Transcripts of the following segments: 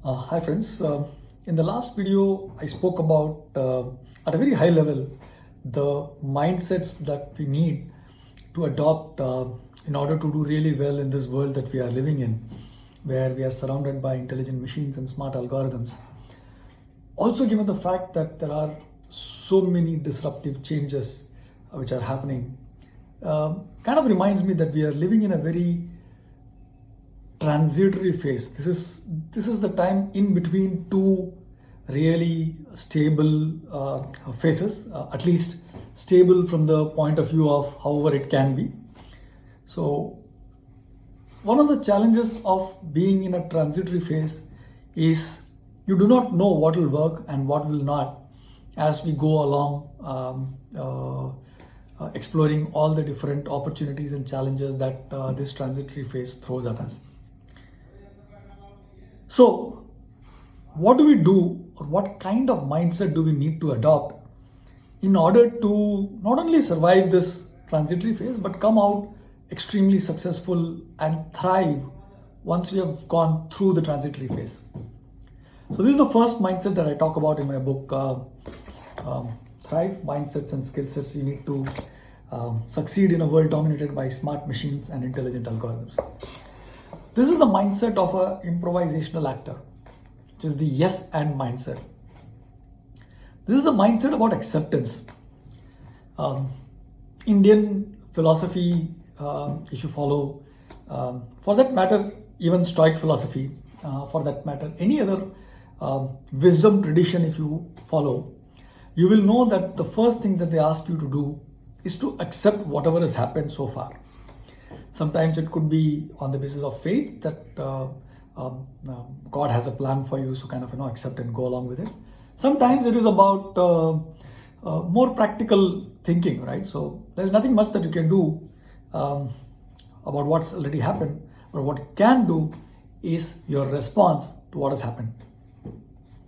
Hi friends, in the last video I spoke about at a very high level the mindsets that we need to adopt in order to do really well in this world that we are living in, where we are surrounded by intelligent machines and smart algorithms. Also, given the fact that there are so many disruptive changes which are happening, kind of reminds me that we are living in a very transitory phase. This is the time in between two really stable phases, at least stable from the point of view of however it can be. So one of the challenges of being in a transitory phase is you do not know what will work and what will not as we go along, exploring all the different opportunities and challenges that this transitory phase throws at us. So, what do we do, or what kind of mindset do we need to adopt in order to not only survive this transitory phase but come out extremely successful and thrive once we have gone through the transitory phase? So, this is the first mindset that I talk about in my book, Thrive Mindsets and Skill Sets You Need to Succeed in a World Dominated by Smart Machines and Intelligent Algorithms. This is the mindset of an improvisational actor, which is the yes and mindset. This is the mindset about acceptance. Indian philosophy, if you follow, for that matter, even Stoic philosophy, for that matter, any other wisdom tradition, if you follow, you will know that the first thing that they ask you to do is to accept whatever has happened so far. Sometimes it could be on the basis of faith that God has a plan for you, so kind of accept and go along with it. Sometimes it is about more practical thinking, right? So there's nothing much that you can do about what's already happened, but what you can do is your response to what has happened.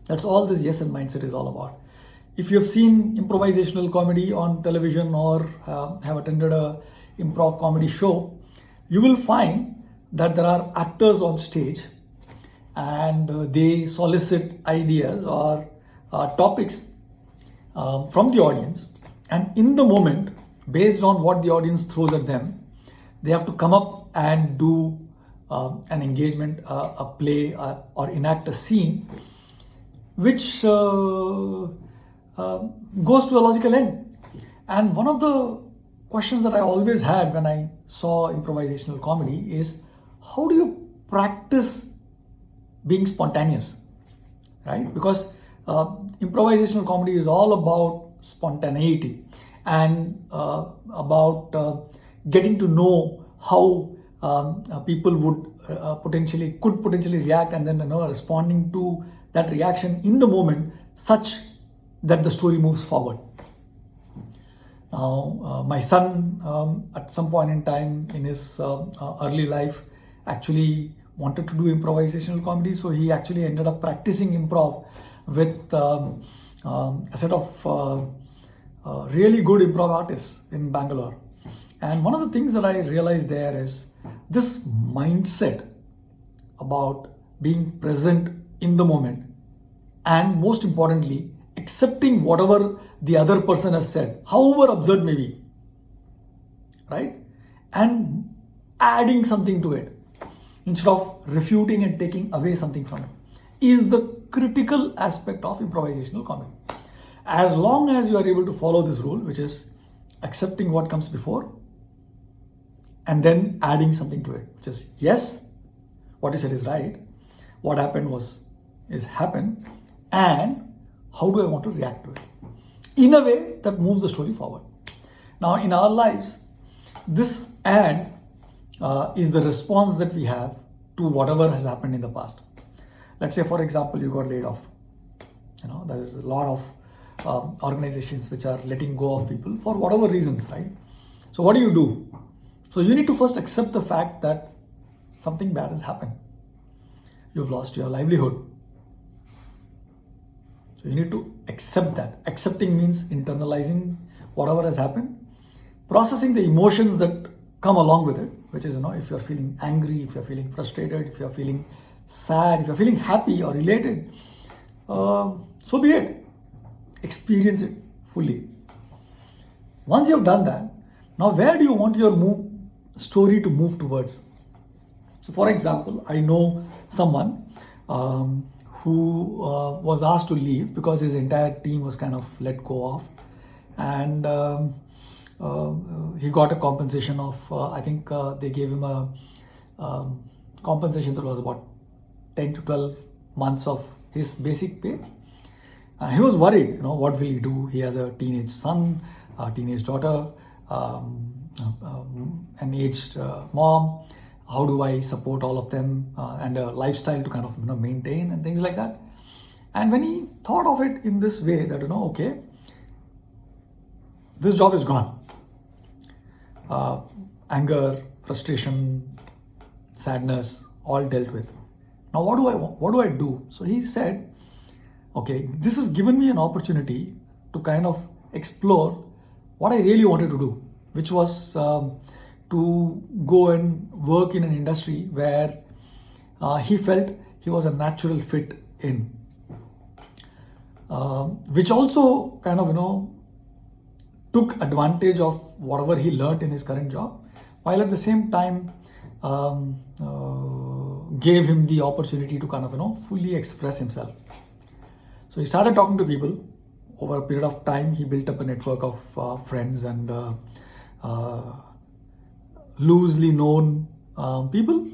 That's all this yes and mindset is all about. If you've seen improvisational comedy on television or have attended a improv comedy show, you will find that there are actors on stage and they solicit ideas or topics from the audience, and in the moment, based on what the audience throws at them, they have to come up and do an engagement, a play, or enact a scene which goes to a logical end. And one of the questions that I always had when I saw improvisational comedy is, how do you practice being spontaneous, right? Because improvisational comedy is all about spontaneity and about getting to know how people could potentially react, and then responding to that reaction in the moment such that the story moves forward. Now, my son, at some point in time in his early life, actually wanted to do improvisational comedy. So he actually ended up practicing improv with a set of really good improv artists in Bangalore. And one of the things that I realized there is this mindset about being present in the moment, and most importantly, accepting whatever the other person has said, however absurd may be, right? And adding something to it instead of refuting and taking away something from it is the critical aspect of improvisational comedy. As long as you are able to follow this rule, which is accepting what comes before and then adding something to it, which is, yes, what you said is right, what happened is happened, and how do I want to react to it in a way that moves the story forward. Now, in our lives, this and is the response that we have to whatever has happened in the past. Let's say, for example, you got laid off. There is a lot of organizations which are letting go of people for whatever reasons, right? So what do? So you need to first accept the fact that something bad has happened. You've lost your livelihood. So you need to accept that. Accepting means internalizing whatever has happened, processing the emotions that come along with it, which is, if you're feeling angry, if you're feeling frustrated, if you're feeling sad, if you're feeling happy or elated, so be it. Experience it fully. Once you've done that, now where do you want your story to move towards? So, for example, I know someone who was asked to leave because his entire team was kind of let go of, and he got a compensation of I think they gave him a compensation that was about 10 to 12 months of his basic pay. He was worried, what will he do? He has a teenage son, a teenage daughter, an aged mom. How do I support all of them and a lifestyle to kind of maintain and things like that? And when he thought of it in this way that okay, this job is gone. Anger, frustration, sadness, all dealt with. Now what do I do? So he said, okay, this has given me an opportunity to kind of explore what I really wanted to do, which was to go and work in an industry where he felt he was a natural fit in, which also kind of took advantage of whatever he learned in his current job, while at the same time gave him the opportunity to kind of fully express himself. So he started talking to people. Over a period of time, he built up a network of friends and loosely known people.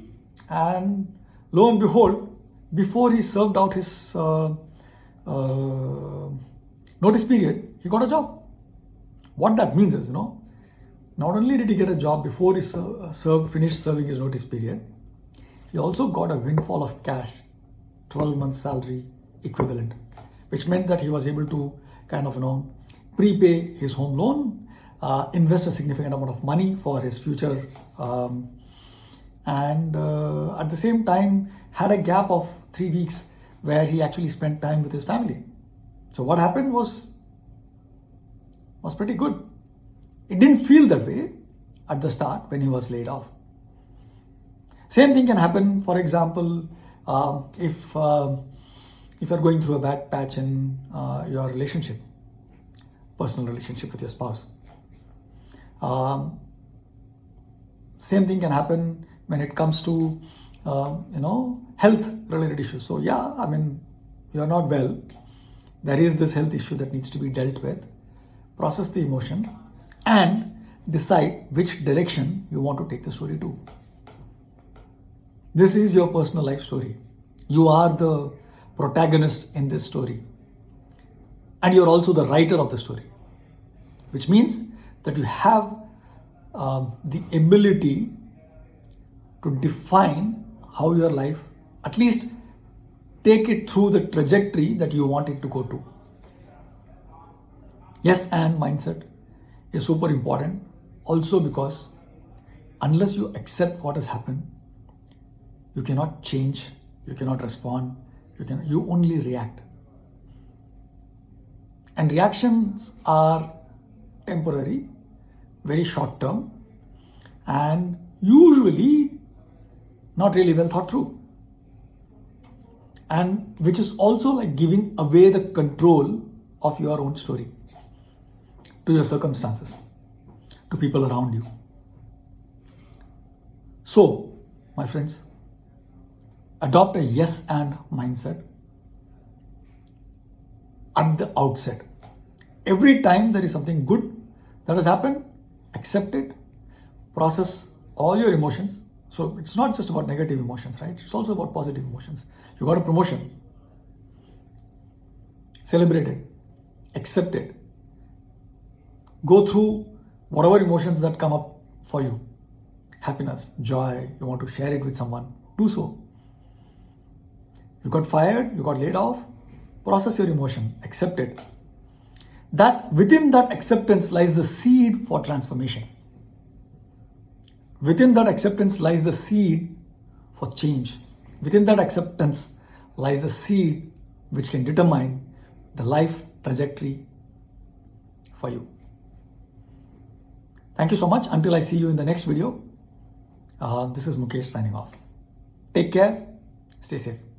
And lo and behold, before he served out his notice period, he got a job. What that means is, not only did he get a job before he finished serving his notice period, he also got a windfall of cash, 12 months salary equivalent, which meant that he was able to kind of prepay his home loan, invest a significant amount of money for his future, and at the same time had a gap of 3 weeks where he actually spent time with his family. So what happened was pretty good. It didn't feel that way at the start when he was laid off. Same thing can happen, for example, if you're going through a bad patch in your relationship, personal relationship with your spouse. Same thing can happen when it comes to health related issues. So you're not well. There is this health issue that needs to be dealt with. Process the emotion and decide which direction you want to take the story to. This is your personal life story. You are the protagonist in this story. And you're also the writer of the story, which means that you have the ability to define how your life, at least take it through the trajectory that you want it to go to. Yes and mindset is super important also because unless you accept what has happened, you cannot change, you cannot respond, you only react. And reactions are temporary, very short term, and usually not really well thought through. And which is also like giving away the control of your own story to your circumstances, to people around you. So, my friends, adopt a yes and mindset at the outset. Every time there is something good that has happened, accept it, process all your emotions. So it's not just about negative emotions, right? It's also about positive emotions. You got a promotion, celebrate it, accept it, go through whatever emotions that come up for you. Happiness, joy, you want to share it with someone, do so. You got fired, you got laid off, process your emotion, accept it. That within that acceptance lies the seed for transformation. Within that acceptance lies the seed for change. Within that acceptance lies the seed which can determine the life trajectory for you. Thank you so much. Until I see you in the next video, this is Mukesh signing off. Take care. Stay safe.